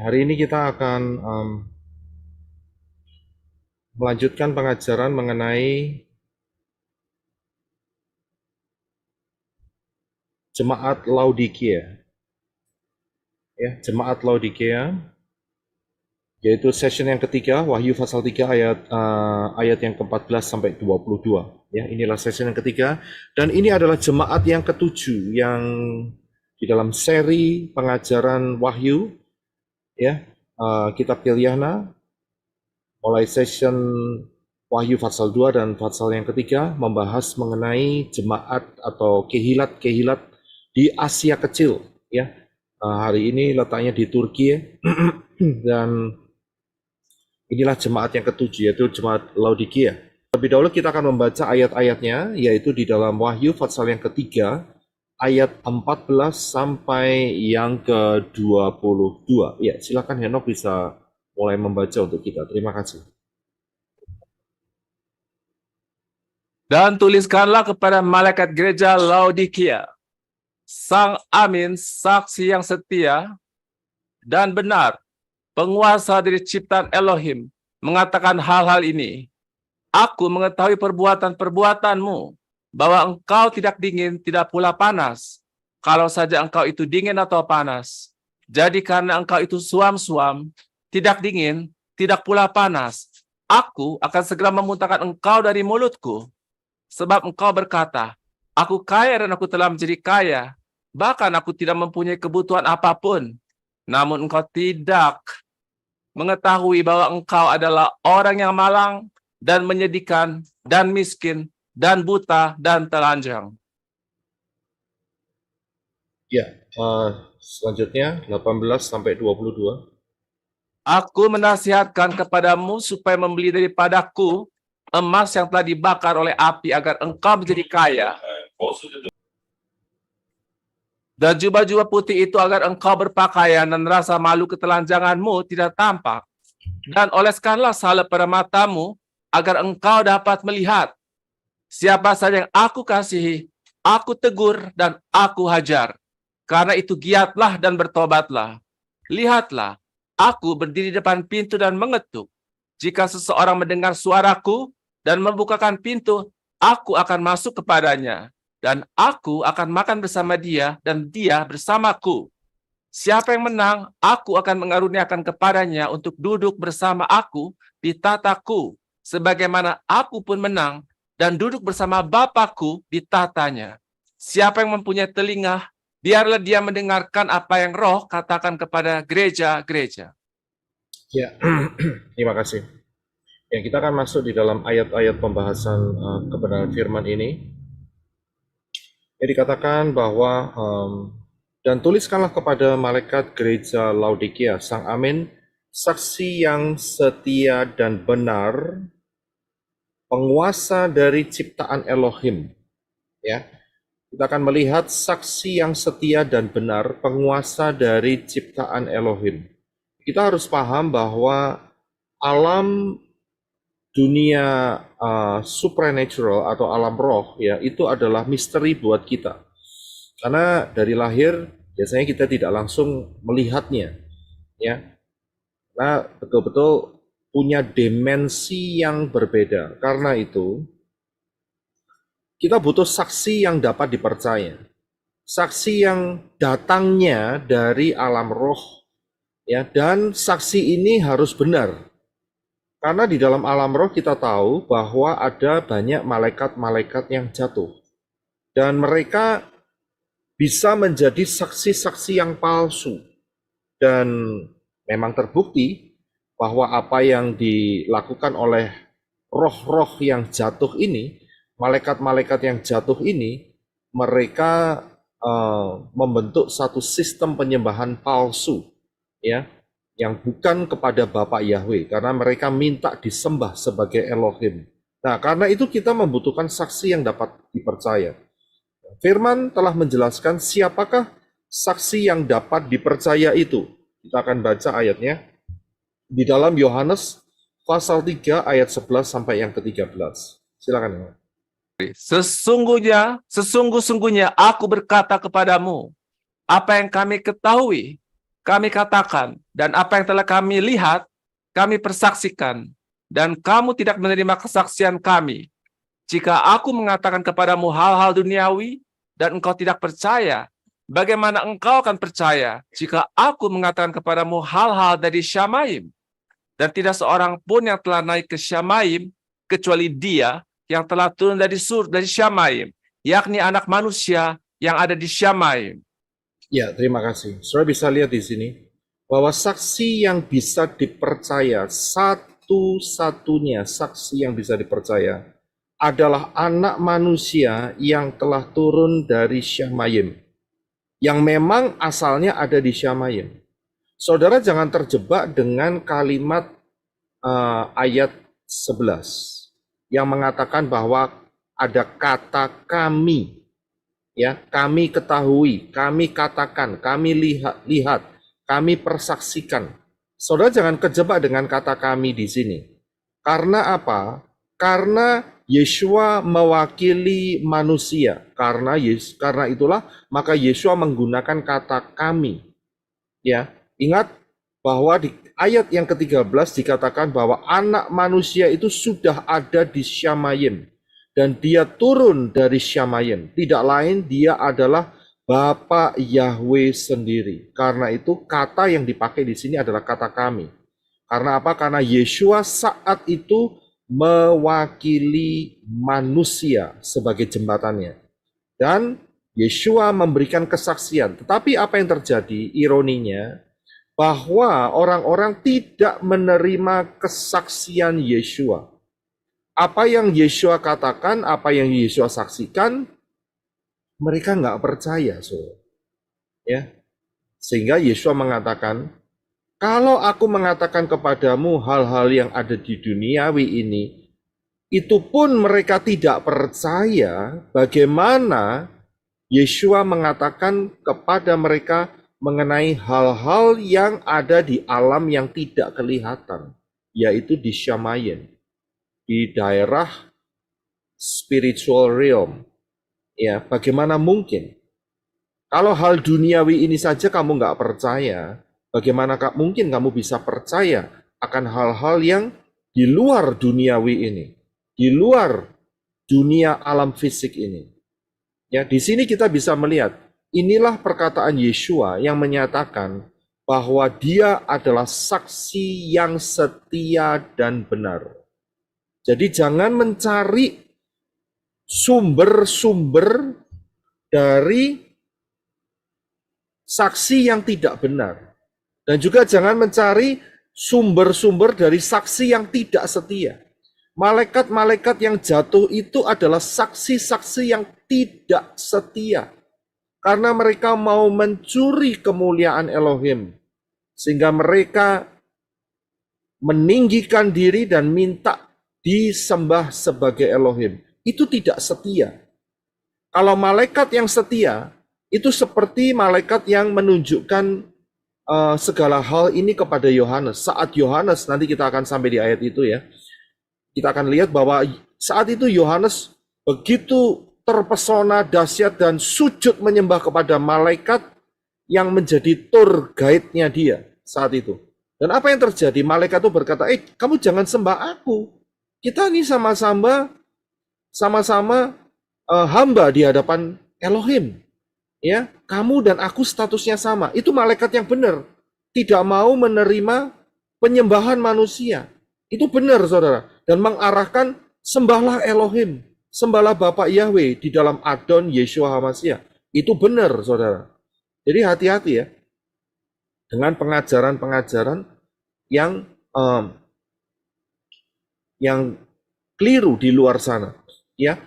hari ini kita akan melanjutkan pengajaran mengenai jemaat Laodikia. Ya, jemaat Laodikia, yaitu session yang ketiga, Wahyu pasal 3 ayat yang ke-14 sampai 22. Ya, inilah session yang ketiga, dan ini adalah jemaat yang ketujuh yang di dalam seri pengajaran Wahyu, ya, kitab Kiliana, mulai session Wahyu pasal 2 dan pasal yang ketiga membahas mengenai jemaat atau kehilat-kehilat di Asia Kecil, ya. Hari ini letaknya di Turki, ya. Dan inilah jemaat yang ketujuh, yaitu jemaat Laodikia. Lebih dahulu kita akan membaca ayat-ayatnya, yaitu di dalam Wahyu pasal yang ketiga, ayat 14 sampai yang ke-22. Ya, silakan Henok bisa mulai membaca untuk kita. Terima kasih. Dan tuliskanlah kepada malaikat gereja Laodikia, Sang Amin, saksi yang setia dan benar, penguasa dari ciptaan Elohim, mengatakan hal-hal ini. Aku mengetahui perbuatan-perbuatanmu, bahwa engkau tidak dingin, tidak pula panas. Kalau saja engkau itu dingin atau panas. Jadi karena engkau itu suam-suam, tidak dingin, tidak pula panas, aku akan segera memuntahkan engkau dari mulutku. Sebab engkau berkata, aku kaya dan aku telah menjadi kaya, bahkan aku tidak mempunyai kebutuhan apapun. Namun engkau tidak mengetahui bahwa engkau adalah orang yang malang dan menyedihkan dan miskin dan buta dan telanjang. Ya, selanjutnya 18 sampai 22. Aku menasihatkan kepadamu supaya membeli daripadaku emas yang telah dibakar oleh api agar engkau menjadi kaya. Dan jubah-jubah putih itu agar engkau berpakaian dan rasa malu ketelanjanganmu tidak tampak. Dan oleskanlah salep pada matamu agar engkau dapat melihat. Siapa saja yang aku kasihi, aku tegur dan aku hajar. Karena itu giatlah dan bertobatlah. Lihatlah, aku berdiri di depan pintu dan mengetuk. Jika seseorang mendengar suaraku dan membukakan pintu, aku akan masuk kepadanya. Dan aku akan makan bersama dia dan dia bersamaku. Siapa yang menang, aku akan mengaruniakan kepadanya untuk duduk bersama aku di tataku, sebagaimana aku pun menang dan duduk bersama Bapakku di tatanya. Siapa yang mempunyai telinga, biarlah dia mendengarkan apa yang Roh katakan kepada gereja-gereja. Ya, terima kasih. Ya, kita akan masuk di dalam ayat-ayat pembahasan kebenaran firman ini. Ya, dikatakan bahwa dan tuliskanlah kepada malaikat gereja Laodikia, Sang Amin, saksi yang setia dan benar, penguasa dari ciptaan Elohim. Ya, kita akan melihat saksi yang setia dan benar, penguasa dari ciptaan Elohim. Kita harus paham bahwa alam dunia supernatural atau alam roh, ya, itu adalah misteri buat kita. Karena dari lahir biasanya kita tidak langsung melihatnya, ya. Nah, betul-betul punya dimensi yang berbeda. Karena itu kita butuh saksi yang dapat dipercaya. Saksi yang datangnya dari alam roh, ya, dan saksi ini harus benar. Karena di dalam alam roh kita tahu bahwa ada banyak malaikat-malaikat yang jatuh. Dan mereka bisa menjadi saksi-saksi yang palsu. Dan memang terbukti bahwa apa yang dilakukan oleh roh-roh yang jatuh ini, malaikat-malaikat yang jatuh ini, mereka membentuk satu sistem penyembahan palsu, ya, yang bukan kepada Bapa Yahweh, karena mereka minta disembah sebagai Elohim. Nah, karena itu kita membutuhkan saksi yang dapat dipercaya. Firman telah menjelaskan siapakah saksi yang dapat dipercaya itu. Kita akan baca ayatnya di dalam Yohanes pasal 3 ayat 11 sampai yang ke-13. Silakan. Sesungguhnya aku berkata kepadamu, apa yang kami ketahui kami katakan, dan apa yang telah kami lihat, kami persaksikan, dan kamu tidak menerima kesaksian kami. Jika aku mengatakan kepadamu hal-hal duniawi, dan engkau tidak percaya, bagaimana engkau akan percaya jika aku mengatakan kepadamu hal-hal dari Syamaim? Dan tidak seorang pun yang telah naik ke Syamaim, kecuali dia yang telah turun dari Syamaim, yakni anak manusia yang ada di Syamaim. Ya, terima kasih. Saudara bisa lihat di sini bahwa saksi yang bisa dipercaya, satu-satunya saksi yang bisa dipercaya adalah anak manusia yang telah turun dari Syamaim, yang memang asalnya ada di Syamaim. Saudara jangan terjebak dengan kalimat ayat 11 yang mengatakan bahwa ada kata kami. Ya, kami ketahui, kami katakan, kami lihat, kami persaksikan. Saudara jangan kejebak dengan kata kami di sini. Karena apa? Karena Yeshua mewakili manusia. Karena itulah maka Yeshua menggunakan kata kami. Ya, ingat bahwa di ayat yang ke-13 dikatakan bahwa anak manusia itu sudah ada di Syamaim. Dan dia turun dari Syamaim. Tidak lain, dia adalah Bapa Yahweh sendiri. Karena itu kata yang dipakai di sini adalah kata kami. Karena apa? Karena Yeshua saat itu mewakili manusia sebagai jembatannya. Dan Yeshua memberikan kesaksian. Tetapi apa yang terjadi? Ironinya, bahwa orang-orang tidak menerima kesaksian Yeshua. Apa yang Yeshua katakan, apa yang Yeshua saksikan, mereka nggak percaya, so. Ya, sehingga Yeshua mengatakan, kalau aku mengatakan kepadamu hal-hal yang ada di duniawi ini, itu pun mereka tidak percaya. Bagaimana Yeshua mengatakan kepada mereka mengenai hal-hal yang ada di alam yang tidak kelihatan, yaitu di Syamaim, di daerah spiritual realm. Ya, bagaimana mungkin? Kalau hal duniawi ini saja kamu nggak percaya, bagaimana mungkin kamu bisa percaya akan hal-hal yang di luar duniawi ini, di luar dunia alam fisik ini? Ya, di sini kita bisa melihat, inilah perkataan Yeshua yang menyatakan bahwa dia adalah saksi yang setia dan benar. Jadi jangan mencari sumber-sumber dari saksi yang tidak benar. Dan juga jangan mencari sumber-sumber dari saksi yang tidak setia. Malaikat-malaikat yang jatuh itu adalah saksi-saksi yang tidak setia. Karena mereka mau mencuri kemuliaan Elohim. Sehingga mereka meninggikan diri dan minta disembah sebagai Elohim. Itu tidak setia. Kalau malaikat yang setia, itu seperti malaikat yang menunjukkan segala hal ini kepada Yohanes. Saat Yohanes, nanti kita akan sampai di ayat itu ya. Kita akan lihat bahwa saat itu Yohanes begitu terpesona, dahsyat, dan sujud menyembah kepada malaikat yang menjadi tour guide-nya dia saat itu. Dan apa yang terjadi? Malaikat itu berkata, kamu jangan sembah aku. Kita ini sama-sama hamba di hadapan Elohim. Ya, kamu dan aku statusnya sama. Itu malaikat yang benar. Tidak mau menerima penyembahan manusia. Itu benar, saudara. Dan mengarahkan sembahlah Elohim. Sembahlah Bapak Yahweh di dalam Adon Yeshua HaMashiach. Itu benar, saudara. Jadi hati-hati ya. Dengan pengajaran-pengajaran yang keliru di luar sana, ya,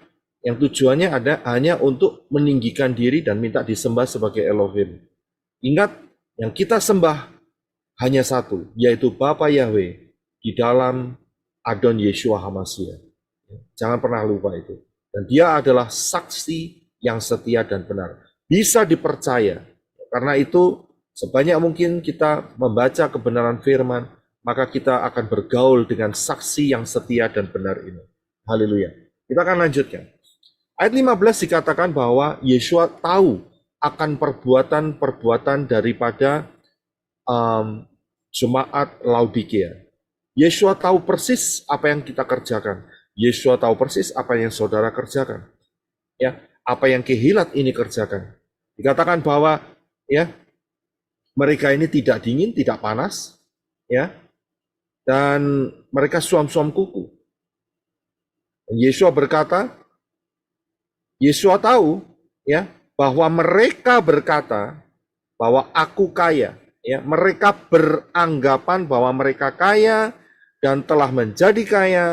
yang tujuannya hanya untuk meninggikan diri dan minta disembah sebagai Elohim. Ingat, yang kita sembah hanya satu, yaitu Bapa Yahweh di dalam Adon Yeshua HaMashiach. Jangan pernah lupa itu. Dan dia adalah saksi yang setia dan benar. Bisa dipercaya. Karena itu, sebanyak mungkin kita membaca kebenaran firman, maka kita akan bergaul dengan saksi yang setia dan benar ini. Haleluya. Kita akan lanjutkan. Ayat 15 dikatakan bahwa Yeshua tahu akan perbuatan-perbuatan daripada jemaat Laodikia. Yesua tahu persis apa yang kita kerjakan. Yesua tahu persis apa yang saudara kerjakan. Ya, apa yang Kehilat ini kerjakan. Dikatakan bahwa ya mereka ini tidak dingin, tidak panas, ya, dan mereka suam-suam kuku. Dan Yesua berkata, Yesua tahu, ya, bahwa mereka berkata bahwa aku kaya, ya, mereka beranggapan bahwa mereka kaya dan telah menjadi kaya,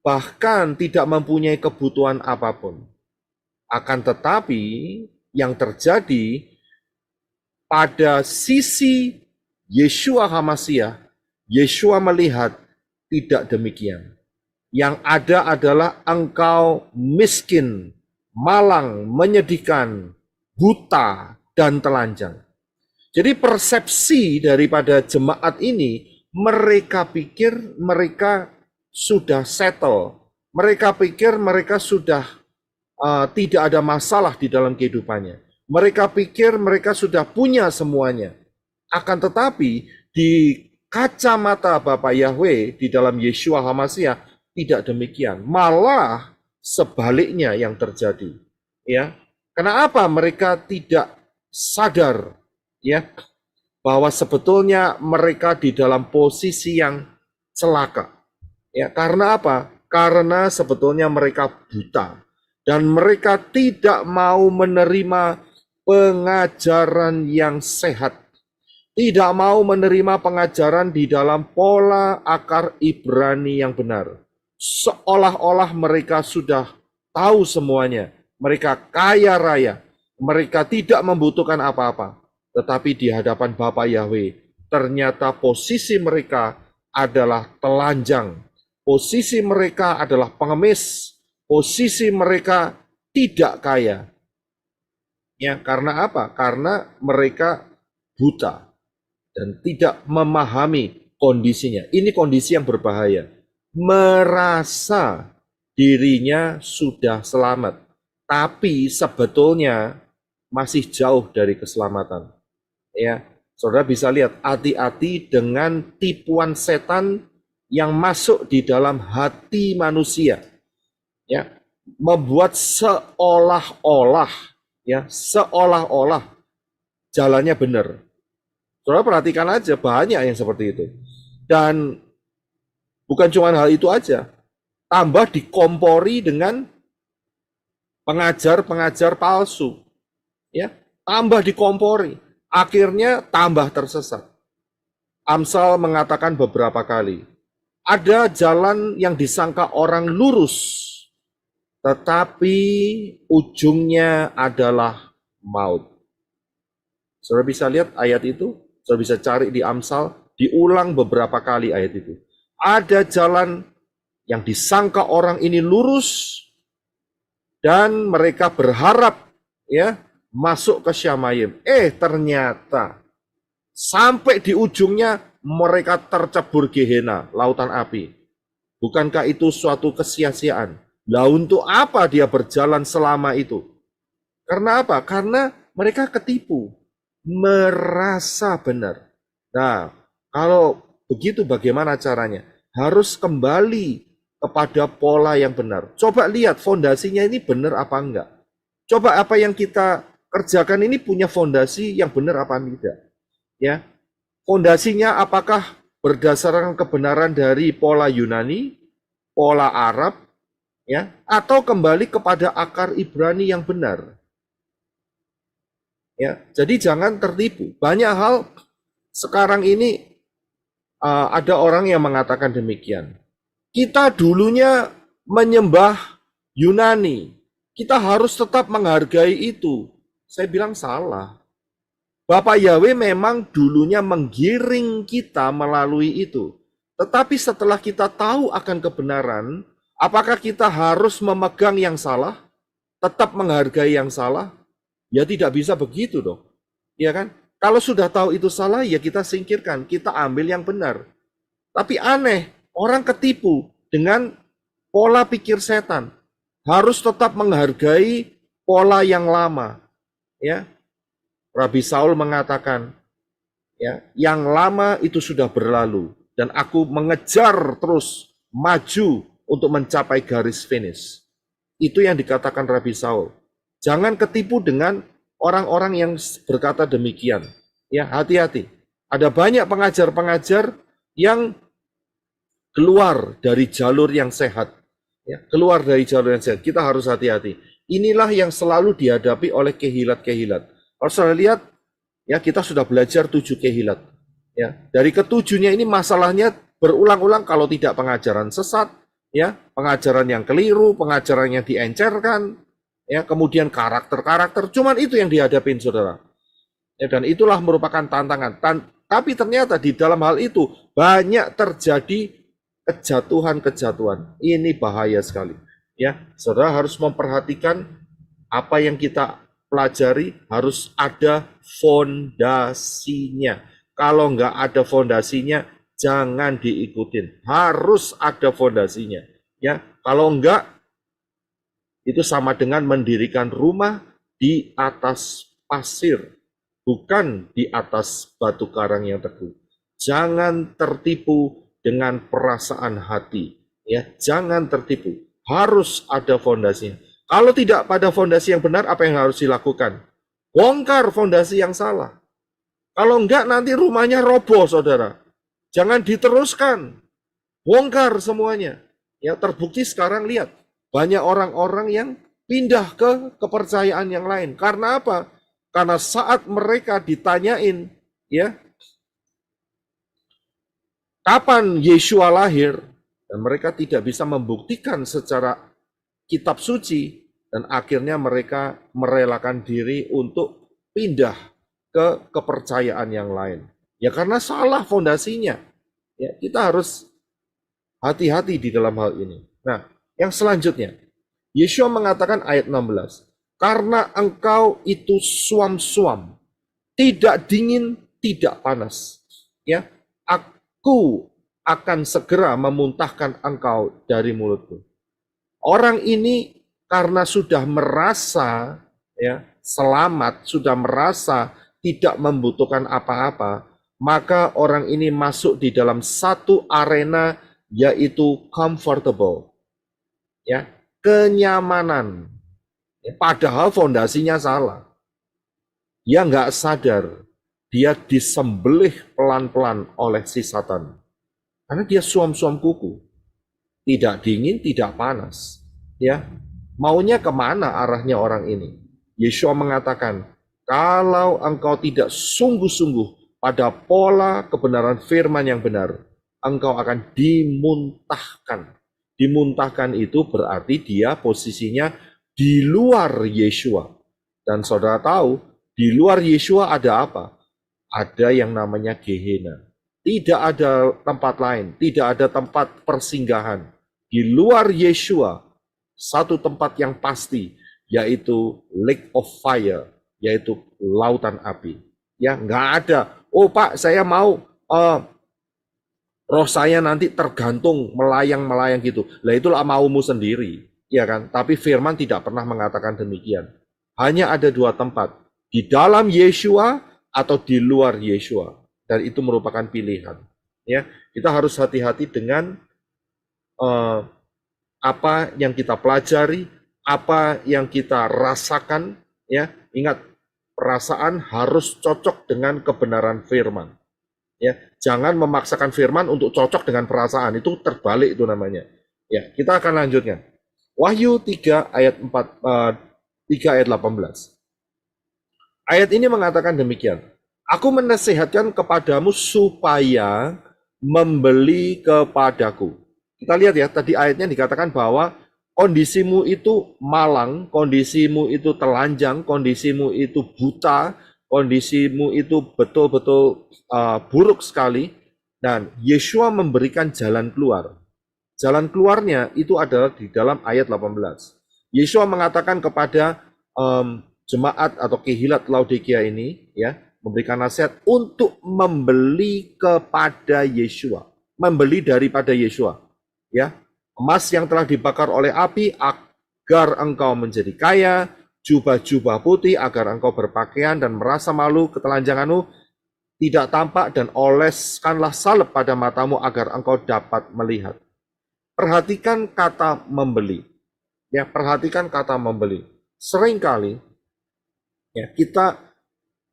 bahkan tidak mempunyai kebutuhan apapun. Akan tetapi yang terjadi pada sisi Yeshua HaMasyiah, Yeshua melihat tidak demikian. Yang ada adalah engkau miskin, malang, menyedihkan, buta, dan telanjang. Jadi persepsi daripada jemaat ini, mereka pikir mereka sudah settle. Mereka pikir mereka sudah tidak ada masalah di dalam kehidupannya. Mereka pikir mereka sudah punya semuanya. Akan tetapi di kacamata Bapa Yahweh di dalam Yeshua HaMasyiah tidak demikian. Malah sebaliknya yang terjadi. Ya, kenapa mereka tidak sadar ya bahwa sebetulnya mereka di dalam posisi yang celaka? Ya, karena apa? Karena sebetulnya mereka buta. Dan mereka tidak mau menerima pengajaran yang sehat. Tidak mau menerima pengajaran di dalam pola akar Ibrani yang benar. Seolah-olah mereka sudah tahu semuanya. Mereka kaya raya. Mereka tidak membutuhkan apa-apa. Tetapi di hadapan Bapa Yahweh, ternyata posisi mereka adalah telanjang. Posisi mereka adalah pengemis. Posisi mereka tidak kaya. Ya, karena apa? Karena mereka buta dan tidak memahami kondisinya. Ini kondisi yang berbahaya. Merasa dirinya sudah selamat, tapi sebetulnya masih jauh dari keselamatan. Ya, saudara bisa lihat, hati-hati dengan tipuan setan yang masuk di dalam hati manusia. Ya, membuat seolah-olah jalannya benar. Saudara perhatikan aja, banyak yang seperti itu. Dan bukan cuma hal itu aja, tambah dikompori dengan pengajar-pengajar palsu. Ya, tambah dikompori, akhirnya tambah tersesat. Amsal mengatakan beberapa kali, ada jalan yang disangka orang lurus, tetapi ujungnya adalah maut. Saudara bisa lihat ayat itu, saudara bisa cari di Amsal, diulang beberapa kali ayat itu. Ada jalan yang disangka orang ini lurus, dan mereka berharap ya masuk ke Syamayim. Ternyata sampai di ujungnya mereka tercebur Gehenna, lautan api. Bukankah itu suatu kesia-siaan? Lah untuk apa dia berjalan selama itu? Karena apa? Karena mereka ketipu, merasa benar. Nah, kalau begitu bagaimana caranya? Harus kembali kepada pola yang benar. Coba lihat fondasinya ini benar apa enggak. Coba apa yang kita kerjakan ini punya fondasi yang benar apa tidak. Ya, fondasinya apakah berdasarkan kebenaran dari pola Yunani, pola Arab, ya, atau kembali kepada akar Ibrani yang benar. Ya, jadi jangan tertipu. Banyak hal sekarang ini ada orang yang mengatakan demikian. Kita dulunya menyembah Yunani. Kita harus tetap menghargai itu. Saya bilang salah. Bapak Yahweh memang dulunya menggiring kita melalui itu. Tetapi setelah kita tahu akan kebenaran, apakah kita harus memegang yang salah? Tetap menghargai yang salah? Ya tidak bisa begitu dong. Ya kan? Kalau sudah tahu itu salah, ya kita singkirkan. Kita ambil yang benar. Tapi aneh, orang ketipu dengan pola pikir setan. Harus tetap menghargai pola yang lama. Ya, Rabi Saul mengatakan, Ya, yang lama itu sudah berlalu dan aku mengejar terus maju untuk mencapai garis finish. Itu yang dikatakan Rabi Saul. Jangan ketipu dengan orang-orang yang berkata demikian. Ya, hati-hati. Ada banyak pengajar-pengajar yang keluar dari jalur yang sehat. Ya, keluar dari jalur yang sehat. Kita harus hati-hati. Inilah yang selalu dihadapi oleh kehilat-kehilat. Kalau saya lihat, ya kita sudah belajar 7 kehilat. Ya, dari ketujuhnya ini masalahnya berulang-ulang kalau tidak pengajaran sesat, ya, pengajaran yang keliru, pengajaran yang diencerkan, ya, kemudian karakter-karakter, cuman itu yang dihadapin saudara. Ya, dan itulah merupakan tantangan. Tapi ternyata di dalam hal itu banyak terjadi kejatuhan-kejatuhan. Ini bahaya sekali. Ya, saudara harus memperhatikan apa yang kita pelajari harus ada fondasinya. Kalau nggak ada fondasinya, jangan diikutin. Harus ada fondasinya. Ya, kalau enggak, itu sama dengan mendirikan rumah di atas pasir, bukan di atas batu karang yang teguh. Jangan tertipu dengan perasaan hati. Ya, jangan tertipu. Harus ada fondasinya. Kalau tidak pada fondasi yang benar, apa yang harus dilakukan? Bongkar fondasi yang salah. Kalau enggak, nanti rumahnya roboh, saudara. Jangan diteruskan. Bongkar semuanya. Ya, terbukti sekarang lihat. Banyak orang-orang yang pindah ke kepercayaan yang lain. Karena apa? Karena saat mereka ditanyain, ya, kapan Yeshua lahir, dan mereka tidak bisa membuktikan secara kitab suci, dan akhirnya mereka merelakan diri untuk pindah ke kepercayaan yang lain. Ya karena salah fondasinya. Ya, kita harus hati-hati di dalam hal ini. Nah, yang selanjutnya, Yeshua mengatakan ayat 16, karena engkau itu suam-suam, tidak dingin, tidak panas. Ya, aku akan segera memuntahkan engkau dari mulutku. Orang ini karena sudah merasa ya selamat, sudah merasa tidak membutuhkan apa-apa, maka orang ini masuk di dalam satu arena yaitu comfortable, ya, kenyamanan. Padahal fondasinya salah. Dia nggak sadar, dia disembelih pelan-pelan oleh si Satan. Karena dia suam-suam kuku, tidak dingin, tidak panas. Ya, maunya kemana arahnya orang ini? Yeshua mengatakan, kalau engkau tidak sungguh-sungguh pada pola kebenaran firman yang benar, engkau akan dimuntahkan. Dimuntahkan itu berarti dia posisinya di luar Yeshua. Dan saudara tahu, di luar Yeshua ada apa? Ada yang namanya Gehenna. Tidak ada tempat lain, tidak ada tempat persinggahan. Di luar Yeshua, satu tempat yang pasti, yaitu lake of fire, yaitu lautan api. Ya, nggak ada. Oh Pak, saya mau roh saya nanti tergantung melayang-melayang gitu. Lah itulah maumu sendiri, ya kan? Tapi firman tidak pernah mengatakan demikian. Hanya ada dua tempat, di dalam Yeshua atau di luar Yeshua. Dan itu merupakan pilihan. Ya, kita harus hati-hati dengan apa yang kita pelajari, apa yang kita rasakan. Ya, ingat, perasaan harus cocok dengan kebenaran firman. Ya, jangan memaksakan firman untuk cocok dengan perasaan, itu terbalik itu namanya. Ya, kita akan lanjutkan. Wahyu 3 ayat 18. Ayat ini mengatakan demikian. Aku menasihatkan kepadamu supaya membeli kepadaku. Kita lihat ya, tadi ayatnya dikatakan bahwa kondisimu itu malang, kondisimu itu telanjang, kondisimu itu buta, kondisimu itu betul-betul buruk sekali. Dan Yeshua memberikan jalan keluar. Jalan keluarnya itu adalah di dalam ayat 18. Yeshua mengatakan kepada jemaat atau kehilat Laodikia ini, ya, memberikan nasihat untuk membeli kepada Yeshua, membeli daripada Yeshua, ya, emas yang telah dibakar oleh api agar engkau menjadi kaya, jubah-jubah putih agar engkau berpakaian dan merasa malu ketelanjanganmu, tidak tampak dan oleskanlah salep pada matamu agar engkau dapat melihat. Perhatikan kata membeli. Ya, perhatikan kata membeli. Seringkali ya kita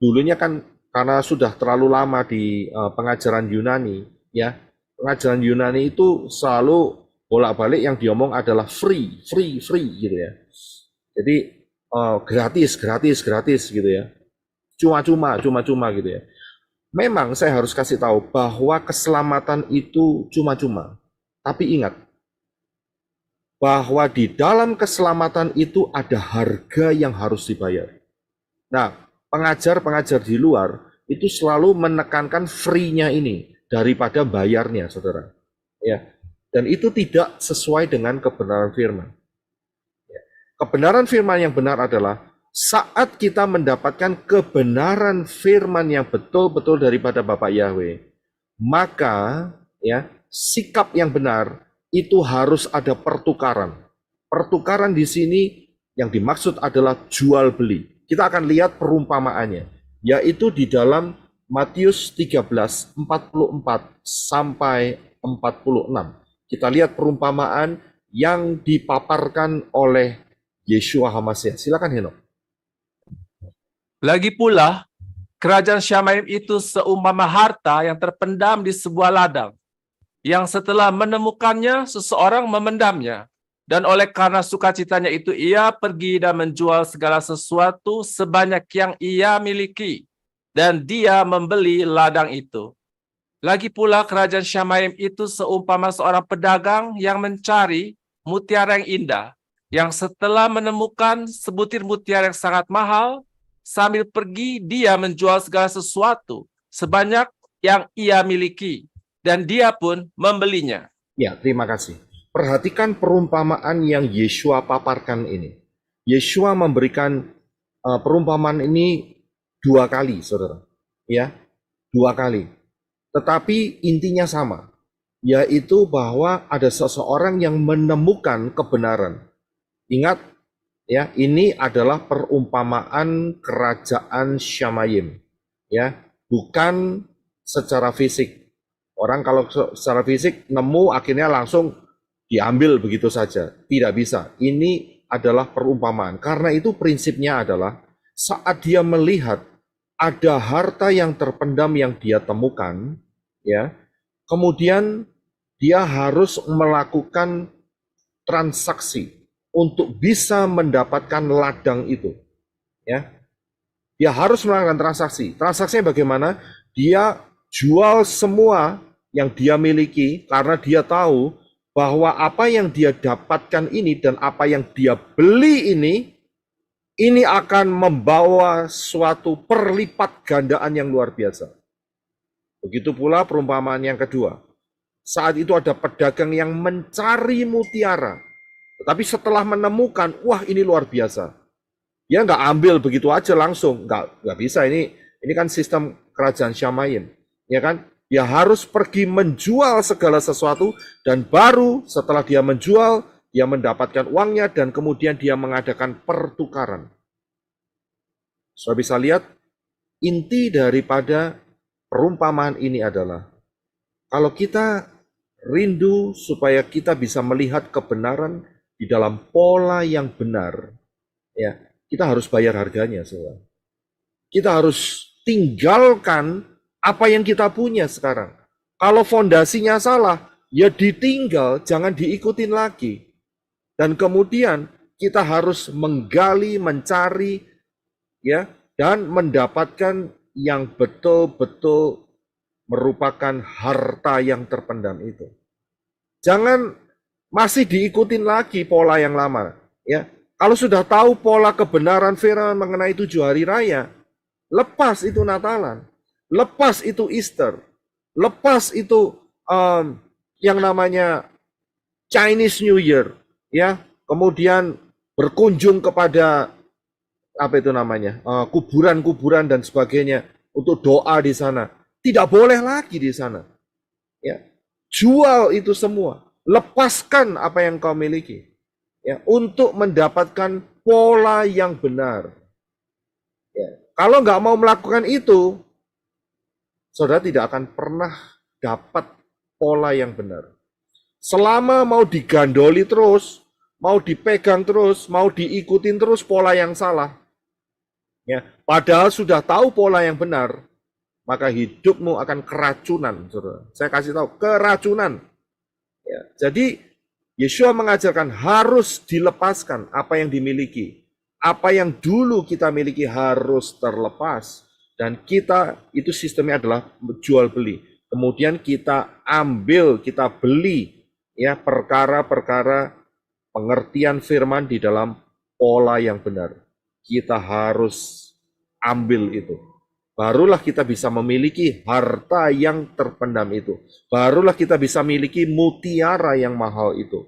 dulunya kan karena sudah terlalu lama di pengajaran Yunani, ya. Pengajaran Yunani itu selalu bolak-balik yang diomong adalah free, free, free gitu ya. Jadi gratis, gratis, gratis gitu ya. Cuma-cuma, cuma-cuma gitu ya. Memang saya harus kasih tahu bahwa keselamatan itu cuma-cuma. Tapi ingat, bahwa di dalam keselamatan itu ada harga yang harus dibayar. Nah, pengajar-pengajar di luar itu selalu menekankan free-nya ini daripada bayarnya, saudara. Ya, dan itu tidak sesuai dengan kebenaran firman. Ya. Kebenaran firman yang benar adalah saat kita mendapatkan kebenaran firman yang betul-betul daripada Bapak Yahweh, maka ya sikap yang benar itu harus ada pertukaran. Pertukaran di sini yang dimaksud adalah jual beli. Kita akan lihat perumpamaannya, yaitu di dalam Matius 13, 44 sampai 46. Kita lihat perumpamaan yang dipaparkan oleh Yeshua HaMashiach. Silakan Henok. Lagi pula, kerajaan Syamaim itu seumpama harta yang terpendam di sebuah ladang, yang setelah menemukannya, seseorang memendamnya. Dan oleh karena sukacitanya itu, ia pergi dan menjual segala sesuatu sebanyak yang ia miliki. Dan dia membeli ladang itu. Lagi pula kerajaan Syamaim itu seumpama seorang pedagang yang mencari mutiara yang indah, yang setelah menemukan sebutir mutiara yang sangat mahal, sambil pergi dia menjual segala sesuatu sebanyak yang ia miliki. Dan dia pun membelinya. Ya, terima kasih. Perhatikan perumpamaan yang Yeshua paparkan ini. Yeshua memberikan perumpamaan ini 2 kali, saudara. Ya, 2 kali. Tetapi intinya sama, yaitu bahwa ada seseorang yang menemukan kebenaran. Ingat, ya, ini adalah perumpamaan kerajaan Syamayim. Ya, bukan secara fisik. Orang kalau secara fisik nemu akhirnya langsung diambil begitu saja. Tidak bisa. Ini adalah perumpamaan. Karena itu prinsipnya adalah saat dia melihat ada harta yang terpendam yang dia temukan, ya, kemudian dia harus melakukan transaksi untuk bisa mendapatkan ladang itu. Ya. Dia harus melakukan transaksi. Transaksinya bagaimana? Dia jual semua yang dia miliki karena dia tahu bahwa apa yang dia dapatkan ini dan apa yang dia beli ini akan membawa suatu perlipat gandaan yang luar biasa. Begitu pula perumpamaan yang kedua. Saat itu ada pedagang yang mencari mutiara. Tetapi setelah menemukan, wah ini luar biasa. Dia nggak ambil begitu aja langsung. Nggak bisa, ini kan sistem kerajaan Syamayim. Ya kan? Dia harus pergi menjual segala sesuatu dan baru setelah dia menjual, dia mendapatkan uangnya dan kemudian dia mengadakan pertukaran. Saudara bisa lihat, inti daripada perumpamaan ini adalah kalau kita rindu supaya kita bisa melihat kebenaran di dalam pola yang benar, ya, kita harus bayar harganya, saudara. Kita harus tinggalkan apa yang kita punya sekarang. Kalau fondasinya salah, ya ditinggal, jangan diikutin lagi. Dan kemudian kita harus menggali, mencari, ya, dan mendapatkan yang betul-betul merupakan harta yang terpendam itu. Jangan masih diikutin lagi pola yang lama. Ya, kalau sudah tahu pola kebenaran firman mengenai 7 hari raya, lepas itu Natalan. Lepas itu Easter, lepas itu yang namanya Chinese New Year, ya. Kemudian berkunjung kepada apa itu namanya kuburan-kuburan dan sebagainya untuk doa di sana. Tidak boleh lagi di sana. Ya, jual itu semua, lepaskan apa yang kau miliki, ya, untuk mendapatkan pola yang benar. Ya. Kalau nggak mau melakukan itu, saudara tidak akan pernah dapat pola yang benar. Selama mau digandoli terus, mau dipegang terus, mau diikutin terus pola yang salah, ya, padahal sudah tahu pola yang benar, maka hidupmu akan keracunan, saudara. Saya kasih tahu, keracunan. Ya, jadi Yeshua mengajarkan harus dilepaskan apa yang dimiliki. Apa yang dulu kita miliki harus terlepas. Dan kita, itu sistemnya adalah jual beli. Kemudian kita ambil, kita beli ya perkara-perkara pengertian firman di dalam pola yang benar. Kita harus ambil itu. Barulah kita bisa memiliki harta yang terpendam itu. Barulah kita bisa memiliki mutiara yang mahal itu.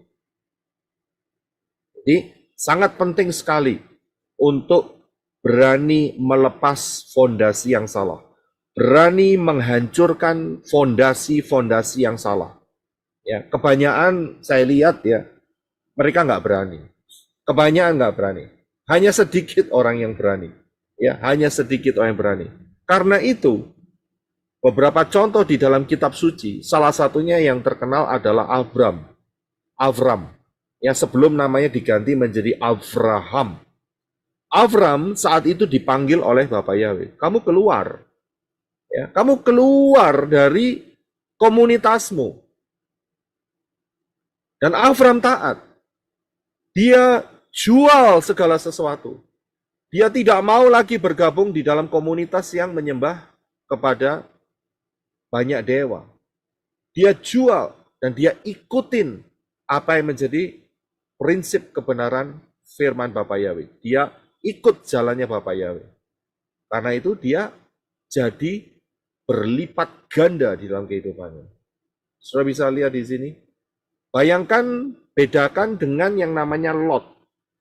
Jadi sangat penting sekali untuk berani melepas fondasi yang salah. Berani menghancurkan fondasi-fondasi yang salah. Ya, kebanyakan saya lihat ya, mereka nggak berani. Kebanyakan nggak berani. Hanya sedikit orang yang berani. Ya, hanya sedikit orang yang berani. Karena itu, beberapa contoh di dalam kitab suci, salah satunya yang terkenal adalah Avram, yang sebelum namanya diganti menjadi Abraham. Avram saat itu dipanggil oleh Bapak Yahweh, kamu keluar. Ya, kamu keluar dari komunitasmu. Dan Avram taat. Dia jual segala sesuatu. Dia tidak mau lagi bergabung di dalam komunitas yang menyembah kepada banyak dewa. Dia jual dan dia ikutin apa yang menjadi prinsip kebenaran firman Bapak Yahweh. Dia ikut jalannya Bapak Yahweh. Karena itu dia jadi berlipat ganda di dalam kehidupannya. Sudah bisa lihat di sini. Bayangkan, bedakan dengan yang namanya Lot.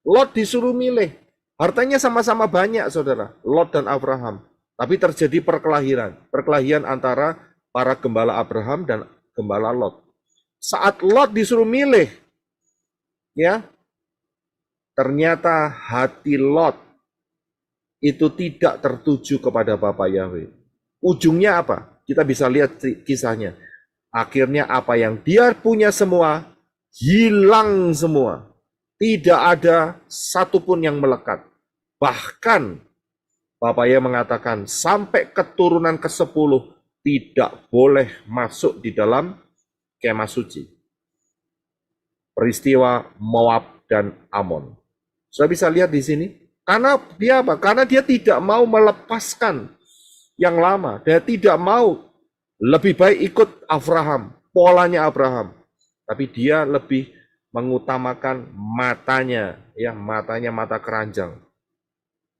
Lot disuruh milih. Hartanya sama-sama banyak, saudara, Lot dan Abraham. Tapi terjadi perkelahian antara para gembala Abraham dan gembala Lot. Saat Lot disuruh milih, ya, ternyata hati Lot itu tidak tertuju kepada Bapak Yahweh. Ujungnya apa? Kita bisa lihat kisahnya. Akhirnya apa yang dia punya semua, hilang semua. Tidak ada satupun yang melekat. Bahkan Bapak Yahweh mengatakan sampai keturunan ke-10 tidak boleh masuk di dalam kemah suci. Peristiwa Moab dan Amon. Sudah bisa lihat di sini. Karena dia apa? Karena dia tidak mau melepaskan yang lama. Dia tidak mau, lebih baik ikut Abraham, polanya Abraham. Tapi dia lebih mengutamakan matanya, ya, matanya mata keranjang.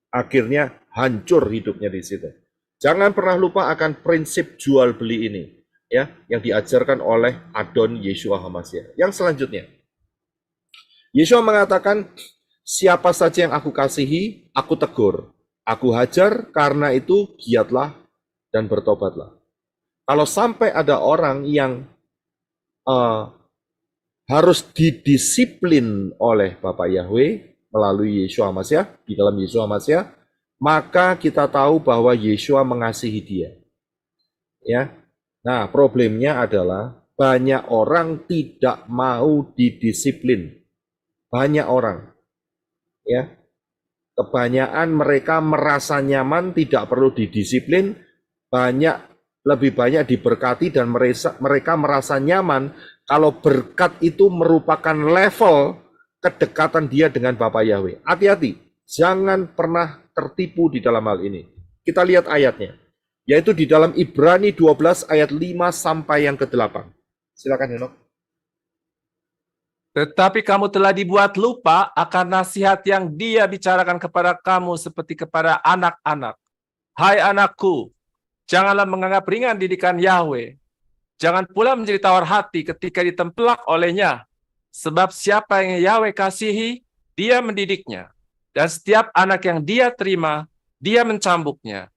Akhirnya hancur hidupnya di situ. Jangan pernah lupa akan prinsip jual beli ini, ya, yang diajarkan oleh Adon Yeshua HaMashiach. Yang selanjutnya, Yeshua mengatakan, siapa saja yang aku kasihi, aku tegur, aku hajar, karena itu giatlah dan bertobatlah. Kalau sampai ada orang yang harus didisiplin oleh Bapak Yahweh melalui Yeshua HaMashiach, di dalam Yeshua HaMashiach, maka kita tahu bahwa Yeshua mengasihi dia. Ya. Nah, problemnya adalah banyak orang tidak mau didisiplin. Banyak orang. Ya. Kebanyakan mereka merasa nyaman, tidak perlu didisiplin, lebih banyak diberkati, dan mereka merasa nyaman kalau berkat itu merupakan level kedekatan dia dengan Bapak Yahweh. Hati-hati, jangan pernah tertipu di dalam hal ini. Kita lihat ayatnya, yaitu di dalam Ibrani 12 ayat 5 sampai yang ke-8. Silakan Henok. Tetapi kamu telah dibuat lupa akan nasihat yang dia bicarakan kepada kamu seperti kepada anak-anak. Hai anakku, janganlah menganggap ringan didikan Yahweh. Jangan pula menjadi tawar hati ketika ditempelak olehnya. Sebab siapa yang Yahweh kasihi, dia mendidiknya. Dan setiap anak yang dia terima, dia mencambuknya.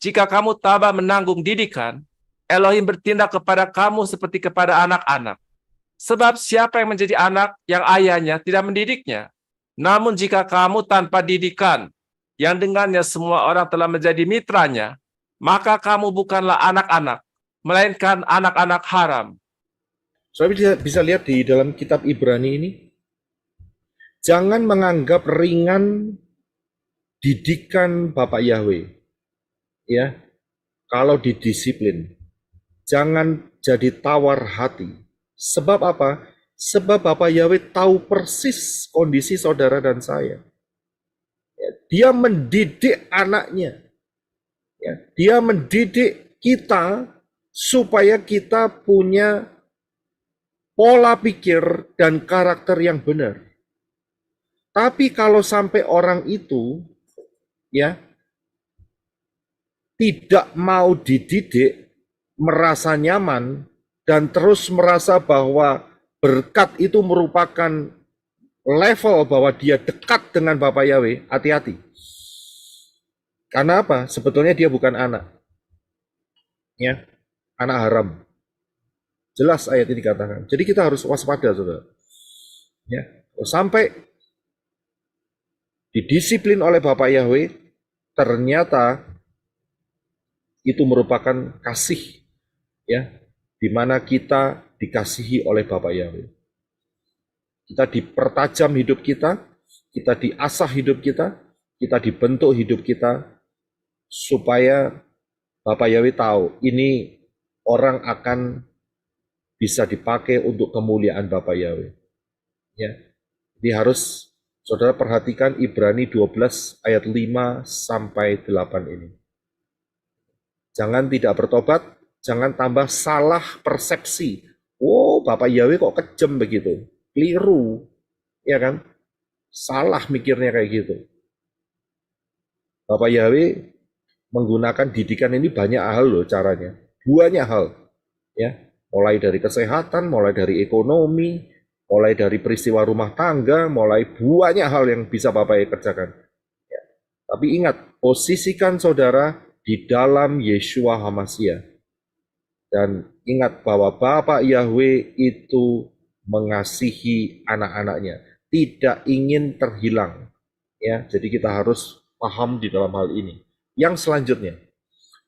Jika kamu tabah menanggung didikan, Elohim bertindak kepada kamu seperti kepada anak-anak. Sebab siapa yang menjadi anak yang ayahnya tidak mendidiknya? Namun jika kamu tanpa didikan, yang dengannya semua orang telah menjadi mitranya, maka kamu bukanlah anak-anak, melainkan anak-anak haram. Saudara bisa lihat di dalam kitab Ibrani ini, jangan menganggap ringan didikan Bapak Yahweh. Ya, kalau didisiplin, jangan jadi tawar hati. Sebab apa? Sebab Bapak Yahweh tahu persis kondisi saudara dan saya. Ya, dia mendidik anaknya. Ya, dia mendidik kita supaya kita punya pola pikir dan karakter yang benar. Tapi kalau sampai orang itu ya tidak mau dididik, merasa nyaman dan terus merasa bahwa berkat itu merupakan level bahwa dia dekat dengan Bapak Yahweh, hati-hati. Karena apa? Sebetulnya dia bukan anak. Ya, anak haram. Jelas ayat ini dikatakan. Jadi kita harus waspada, saudara. Ya, sampai didisiplin oleh Bapak Yahweh, ternyata itu merupakan kasih, ya, di mana kita dikasihi oleh Bapak Yahweh. Kita dipertajam hidup kita diasah hidup kita dibentuk hidup kita, supaya Bapak Yahweh tahu ini orang akan bisa dipakai untuk kemuliaan Bapak Yahweh. Ya, jadi harus saudara perhatikan Ibrani 12 ayat 5 sampai 8 ini. Jangan tidak bertobat, jangan tambah salah persepsi. Oh, Bapak Yahweh kok kejam begitu. Keliru. Ya kan? Salah mikirnya kayak gitu. Bapak Yahweh menggunakan didikan ini banyak hal loh caranya. Banyak hal. Ya, mulai dari kesehatan, mulai dari ekonomi, mulai dari peristiwa rumah tangga, mulai banyak hal yang bisa Bapak Yahweh kerjakan. Ya. Tapi ingat, posisikan saudara di dalam Yeshua HaMashiach. Dan ingat bahwa Bapak Yahweh itu mengasihi anak-anaknya, tidak ingin terhilang. Ya, jadi kita harus paham di dalam hal ini. Yang selanjutnya,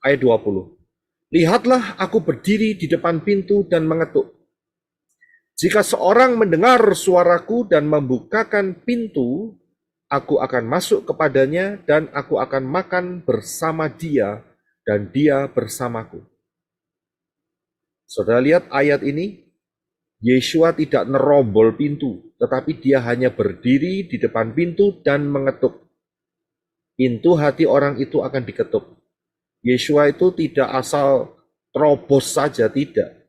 ayat 20. Lihatlah aku berdiri di depan pintu dan mengetuk. Jika seorang mendengar suaraku dan membukakan pintu, aku akan masuk kepadanya dan aku akan makan bersama dia dan dia bersamaku. Saudara lihat ayat ini, Yeshua tidak nerombol pintu, tetapi dia hanya berdiri di depan pintu dan mengetuk. Pintu hati orang itu akan diketuk. Yeshua itu tidak asal terobos saja, tidak.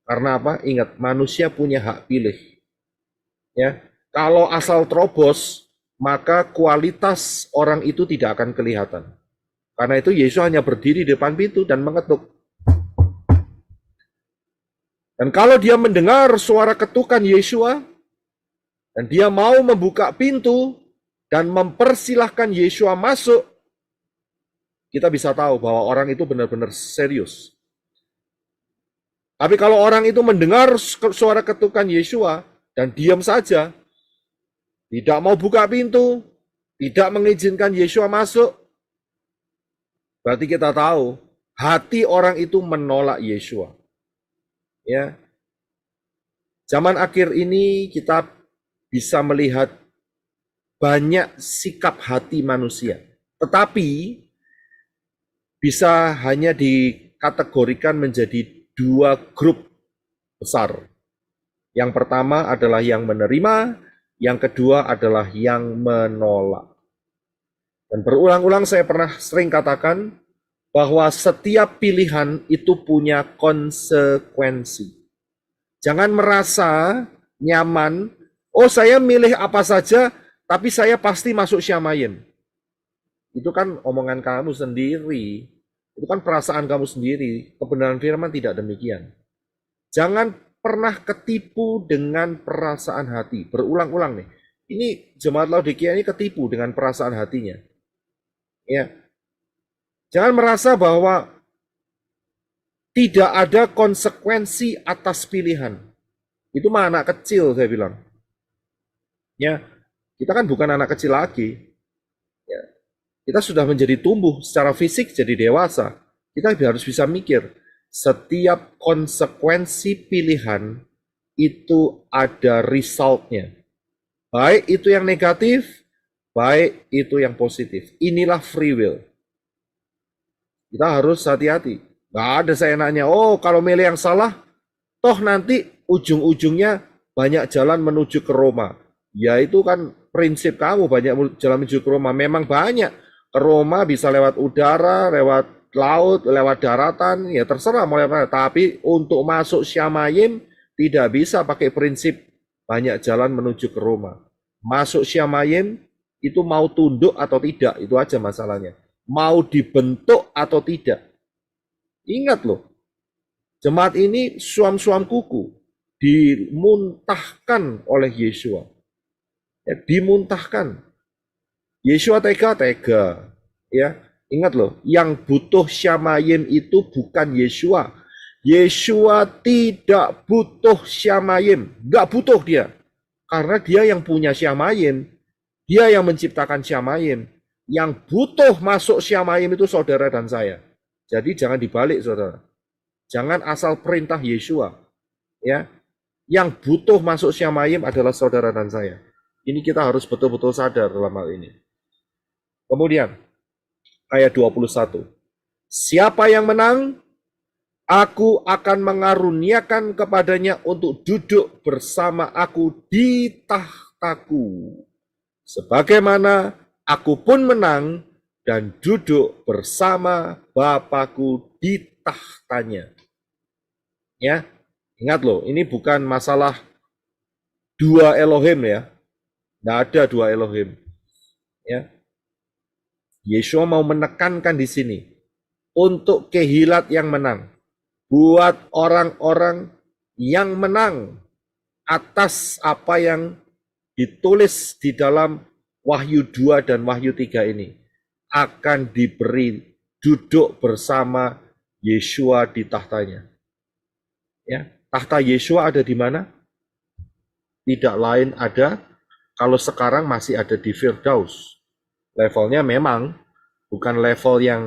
Karena apa? Ingat, manusia punya hak pilih. Ya, kalau asal terobos, maka kualitas orang itu tidak akan kelihatan. Karena itu Yesus hanya berdiri di depan pintu dan mengetuk. Dan kalau dia mendengar suara ketukan Yeshua, dan dia mau membuka pintu dan mempersilahkan Yeshua masuk, kita bisa tahu bahwa orang itu benar-benar serius. Tapi kalau orang itu mendengar suara ketukan Yeshua dan diam saja, tidak mau buka pintu, tidak mengizinkan Yeshua masuk, berarti kita tahu hati orang itu menolak Yeshua. Ya, zaman akhir ini kita bisa melihat banyak sikap hati manusia, tetapi bisa hanya dikategorikan menjadi dua grup besar. Yang pertama adalah yang menerima, yang kedua adalah yang menolak. Dan berulang-ulang saya pernah sering katakan bahwa setiap pilihan itu punya konsekuensi. Jangan merasa nyaman, oh saya milih apa saja, tapi saya pasti masuk Syamayim. Itu kan omongan kamu sendiri. Itu kan perasaan kamu sendiri. Kebenaran firman tidak demikian. Jangan pernah ketipu dengan perasaan hati. Berulang-ulang nih. Ini jemaat Laodikia ini ketipu dengan perasaan hatinya. Ya. Jangan merasa bahwa tidak ada konsekuensi atas pilihan. Itu mah anak kecil saya bilang. Ya, kita kan bukan anak kecil lagi. Ya. Kita sudah menjadi tumbuh secara fisik jadi dewasa. Kita harus bisa mikir, setiap konsekuensi pilihan itu ada resultnya. Baik itu yang negatif, baik itu yang positif. Inilah free will. Kita harus hati-hati. Nggak ada seenaknya, oh kalau milih yang salah, toh nanti ujung-ujungnya banyak jalan menuju ke Roma. Ya itu kan prinsip kamu, banyak jalan menuju ke Roma. Memang banyak. Ke Roma bisa lewat udara, lewat laut, lewat daratan, ya terserah mau lewat mana. Tapi untuk masuk Syamayim tidak bisa pakai prinsip banyak jalan menuju ke Roma. Masuk Syamayim itu mau tunduk atau tidak, itu aja masalahnya. Mau dibentuk atau tidak. Ingat loh, jemaat ini suam-suam kuku dimuntahkan oleh Yesua. Ya, dimuntahkan. Yesua tega. Ya, ingat loh, yang butuh Syamayim itu bukan Yesua. Yesua tidak butuh Syamayim, nggak butuh dia. Karena dia yang punya Syamayim, dia yang menciptakan Syamayim. Yang butuh masuk Syamayim itu saudara dan saya. Jadi jangan dibalik saudara. Jangan asal perintah Yesua. Ya, yang butuh masuk Syamayim adalah saudara dan saya. Ini kita harus betul-betul sadar dalam hal ini. Kemudian, ayat 21. Siapa yang menang, aku akan mengaruniakan kepadanya untuk duduk bersama aku di tahtaku. Sebagaimana aku pun menang dan duduk bersama Bapakku di tahtanya. Ya, ingat loh, ini bukan masalah dua Elohim ya. Tidak ada dua Elohim. Ya, Yesua mau menekankan di sini untuk kehilat yang menang, buat orang-orang yang menang atas apa yang ditulis di dalam Wahyu 2 dan Wahyu 3 ini akan diberi duduk bersama Yesua di tahtanya. Ya, tahta Yesua ada di mana? Tidak lain ada, kalau sekarang masih ada di Firdaus. Levelnya memang bukan level yang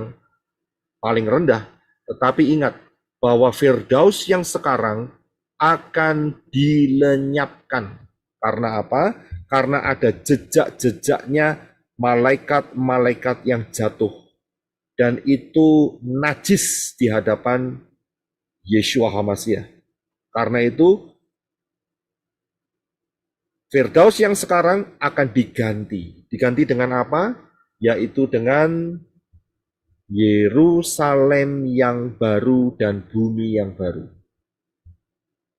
paling rendah, tetapi ingat bahwa Firdaus yang sekarang akan dilenyapkan. Karena apa? Karena ada jejak-jejaknya malaikat-malaikat yang jatuh. Dan itu najis di hadapan Yesua HaMasyiah. Karena itu Firdaus yang sekarang akan diganti. Diganti dengan apa? Yaitu dengan Yerusalem yang baru dan bumi yang baru.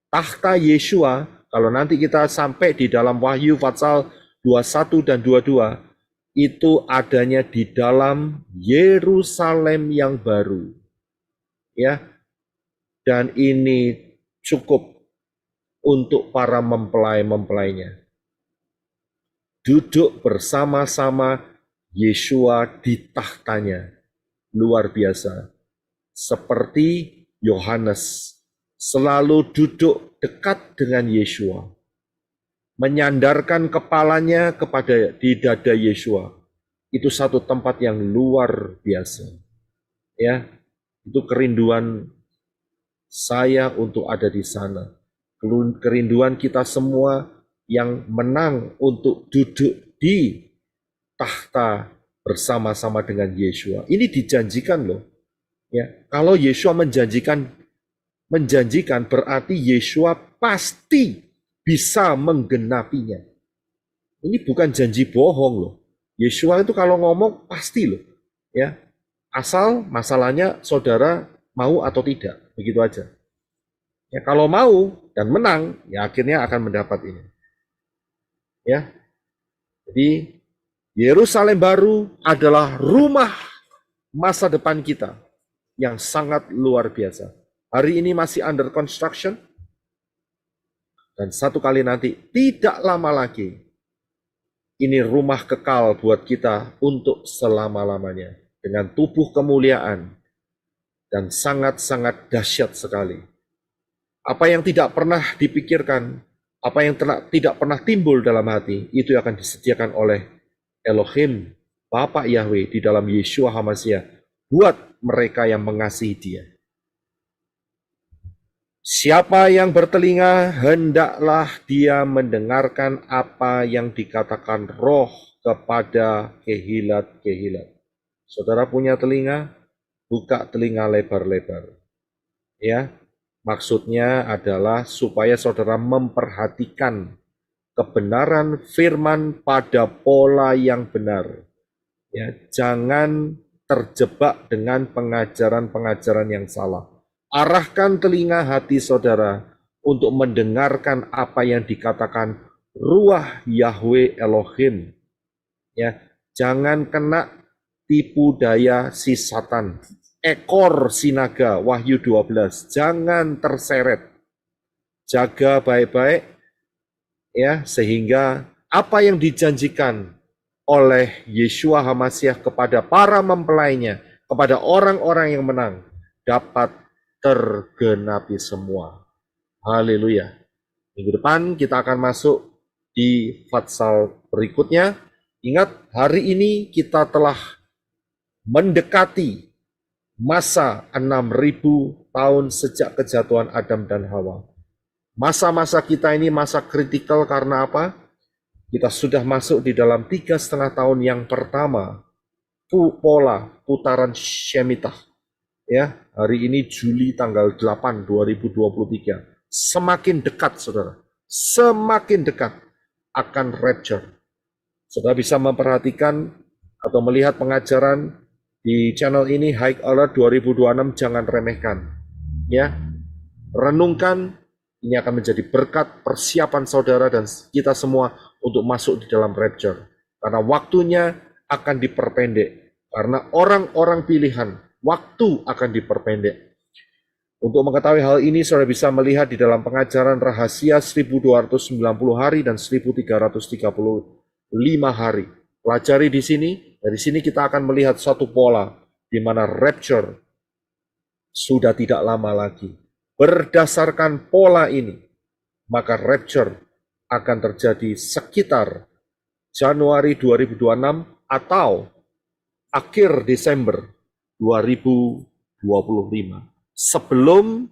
Tahta Yesua, kalau nanti kita sampai di dalam Wahyu pasal 21 dan 22, itu adanya di dalam Yerusalem yang baru. Ya. Dan ini cukup untuk para mempelai-mempelainya. Duduk bersama-sama Yesua di tahtanya. Luar biasa. Seperti Yohanes selalu duduk dekat dengan Yesua. Menyandarkan kepalanya kepada di dada Yesua. Itu satu tempat yang luar biasa. Ya, itu kerinduan saya untuk ada di sana. Kerinduan kita semua yang menang untuk duduk di tahta bersama-sama dengan Yesua. Ini dijanjikan loh. Ya, kalau Yesua menjanjikan berarti Yesua pasti bisa menggenapinya. Ini bukan janji bohong loh. Yesua itu kalau ngomong pasti loh. Ya, asal masalahnya saudara mau atau tidak, begitu aja. Ya, kalau mau dan menang, ya akhirnya akan mendapat ini. Ya, jadi Yerusalem baru adalah rumah masa depan kita yang sangat luar biasa. Hari ini masih under construction, dan satu kali nanti tidak lama lagi ini rumah kekal buat kita untuk selama-lamanya dengan tubuh kemuliaan dan sangat-sangat dahsyat sekali. Apa yang tidak pernah dipikirkan, apa yang tidak pernah timbul dalam hati, itu akan disediakan oleh Elohim, Bapa Yahweh di dalam Yesua HaMasyiah buat mereka yang mengasihi Dia. Siapa yang bertelinga, hendaklah dia mendengarkan apa yang dikatakan Roh kepada kehilat-kehilat. Saudara punya telinga, buka telinga lebar-lebar. Ya, maksudnya adalah supaya saudara memperhatikan kebenaran firman pada pola yang benar. Ya, jangan terjebak dengan pengajaran-pengajaran yang salah. Arahkan telinga hati saudara untuk mendengarkan apa yang dikatakan Ruah Yahweh Elohim. Ya, jangan kena tipu daya si Satan. Ekor si naga, Wahyu 12. Jangan terseret. Jaga baik-baik ya, sehingga apa yang dijanjikan oleh Yeshua HaMashiach kepada para mempelainya, kepada orang-orang yang menang, dapat tergenapi semua. Haleluya. Minggu depan kita akan masuk di Fatsal berikutnya. Ingat, hari ini kita telah mendekati masa 6.000 tahun sejak kejatuhan Adam dan Hawa. Masa-masa kita ini masa kritikal karena apa? Kita sudah masuk di dalam 3,5 tahun yang pertama pola putaran Shemitah. Ya, hari ini Juli tanggal 8 2023. Semakin dekat saudara, semakin dekat akan rapture. Saudara bisa memperhatikan atau melihat pengajaran di channel ini High Alert 2026, jangan remehkan. Ya, renungkan, ini akan menjadi berkat persiapan saudara dan kita semua untuk masuk di dalam rapture. Karena waktunya akan diperpendek. Karena orang-orang pilihan, waktu akan diperpendek. Untuk mengetahui hal ini, saudara bisa melihat di dalam pengajaran rahasia 1290 hari dan 1335 hari. Pelajari di sini, dari sini kita akan melihat satu pola di mana rapture sudah tidak lama lagi. Berdasarkan pola ini, maka rapture akan terjadi sekitar Januari 2026 atau akhir Desember 2025. Sebelum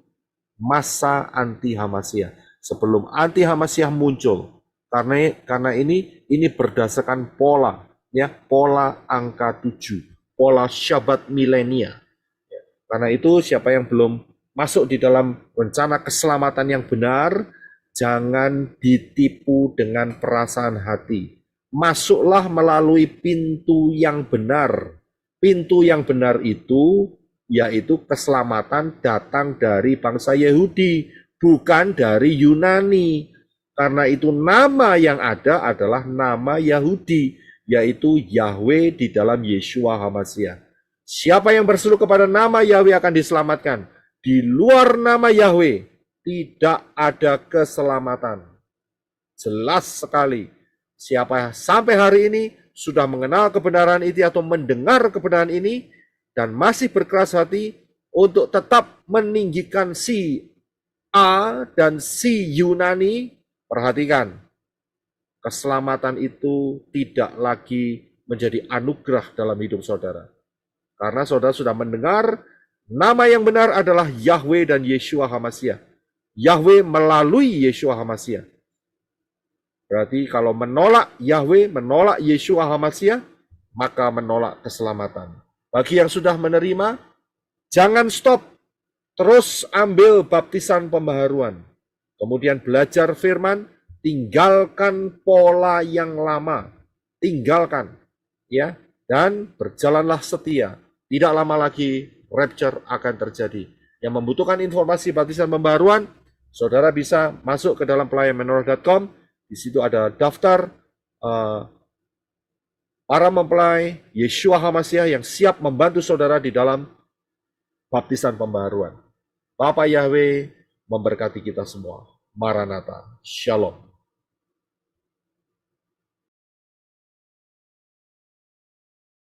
masa anti-Hamashiach. Sebelum anti-Hamashiach muncul. Karena ini berdasarkan pola. Ya, pola angka 7. Pola Shabbat milenia. Karena itu siapa yang belum masuk di dalam rencana keselamatan yang benar, jangan ditipu dengan perasaan hati. Masuklah melalui pintu yang benar. Pintu yang benar itu, yaitu keselamatan datang dari bangsa Yahudi, bukan dari Yunani. Karena itu nama yang ada adalah nama Yahudi, yaitu Yahweh di dalam Yeshua HaMashiach. Siapa yang berseru kepada nama Yahweh akan diselamatkan. Di luar nama Yahweh tidak ada keselamatan. Jelas sekali. Siapa sampai hari ini sudah mengenal kebenaran itu atau mendengar kebenaran ini dan masih berkeras hati untuk tetap meninggikan si A dan si Yunani, perhatikan. Keselamatan itu tidak lagi menjadi anugerah dalam hidup saudara. Karena saudara sudah mendengar nama yang benar adalah Yahweh dan Yeshua HaMashiach. Yahweh melalui Yeshua HaMashiach. Berarti kalau menolak Yahweh, menolak Yeshua HaMashiach, maka menolak keselamatan. Bagi yang sudah menerima, jangan stop. Terus ambil baptisan pembaharuan. Kemudian belajar firman, tinggalkan pola yang lama. Tinggalkan. Ya, dan berjalanlah setia. Tidak lama lagi rapture akan terjadi. Yang membutuhkan informasi baptisan pembaharuan, saudara bisa masuk ke dalam pelayanmenorah.com. Di situ ada daftar para mempelai Yeshua HaMashiach yang siap membantu saudara di dalam baptisan pembaharuan. Bapa Yahweh memberkati kita semua. Maranatha. Shalom.